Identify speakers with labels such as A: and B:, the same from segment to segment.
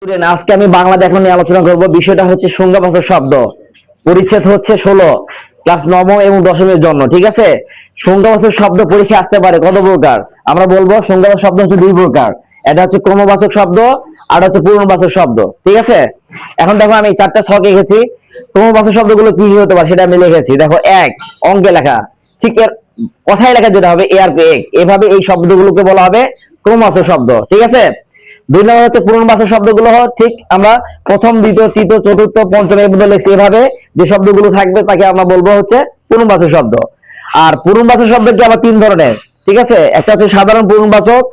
A: আজকে আমি বাংলা ব্যাকরণ নিয়ে আলোচনা করব। বিষয়টা হচ্ছে সংজ্ঞাবাচক শব্দ। পরিচ্ছেদ হচ্ছে 16 ক্লাস নবম এবং দশমের জন্য। ঠিক আছে, সংজ্ঞাবাচক শব্দ পরীক্ষা আসতে পারে কত প্রকার? আমরা বলবো সংজ্ঞাবাচক শব্দ হচ্ছে দুই প্রকার। এটা হচ্ছে ক্রমবাচক শব্দ আর হচ্ছে পূর্ণবাচক শব্দ। ঠিক আছে, এখন দেখো আমি চারটা ছক এঁকেছি। ক্রমবাচক শব্দগুলো কি কি হতে পারে সেটা আমি লিখেছি। দেখো, এক, অঙ্কে লেখা। ঠিক এর কথায় লেখা যেটা হবে এ আর পি, এভাবে এই শব্দগুলোকে বলা হবে ক্রমবাচক শব্দ। ঠিক আছে, দুই নম্বর হচ্ছে পূর্ণবাচক শব্দগুলো। ঠিক আমরা প্রথম, দ্বিতীয়, তৃতীয়, চতুর্থ, পঞ্চম এভাবে লিখছি। এভাবে যে শব্দগুলো থাকবে তাকে আমরা বলবো হচ্ছে পূর্ণবাচক শব্দ। আর পূর্ণবাচক শব্দ কি আবার তিন ধরনের। ঠিক আছে, একটা হচ্ছে সাধারণ পূর্ণবাচক,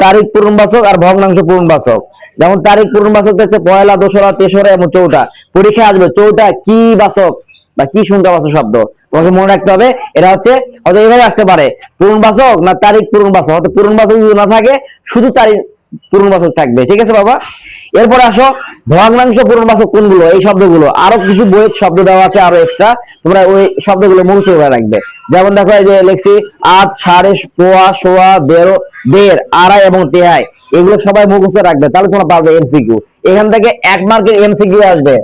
A: তারিখ পূর্ণবাচক আর ভগ্নাংশ পূর্ণবাচক। যেমন তারিখ পূর্ণবাচক হচ্ছে পয়লা, দোসরা, তেসরা এবং চৌঠা। পরীক্ষায় আসবে চৌঠা কি বাচক বা কি সংখ্যাবাচক শব্দ, তোমাকে মনে রাখতে হবে। এটা হচ্ছে হয়তো এইভাবে আসতে পারে, পূর্ণবাচক না তারিখ পূর্ণবাচক। হয়তো পূর্ণবাচক যদি না থাকে শুধু তারিখ পূর্ণবাচক থাকবে। ঠিক আছে বাবা, এরপরে আসো ভগ্নাংশ পূর্ণবাচক কোনগুলো। এই শব্দগুলো আরো কিছু বইয়ের শব্দ দেওয়া আছে আরো এক্সট্রা, তোমরা ওই শব্দগুলো মুখস্থ করে রাখবে। যেমন দেখো, এই যে লিখছি আধ, সাড়ে, পোয়া, সোয়া, দেড়, দেড়, আড়াই এবং তেহাই। এগুলো সবাই মুখস্থ রাখবে, তাহলে তোমরা পারবে এমসিকিউ। এখান থেকে 1 মার্কের এমসিকিউ আসবে,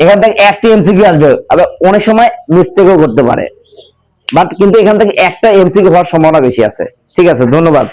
A: এখান থেকে একটি এমসিকিউ আসবে। আবার অনেক সময় মিস্টেকও করতে পারে, বাট কিন্তু এখান থেকে একটা এমসিকিউ হওয়ার সম্ভাবনা বেশি আছে। ঠিক আছে, ধন্যবাদ।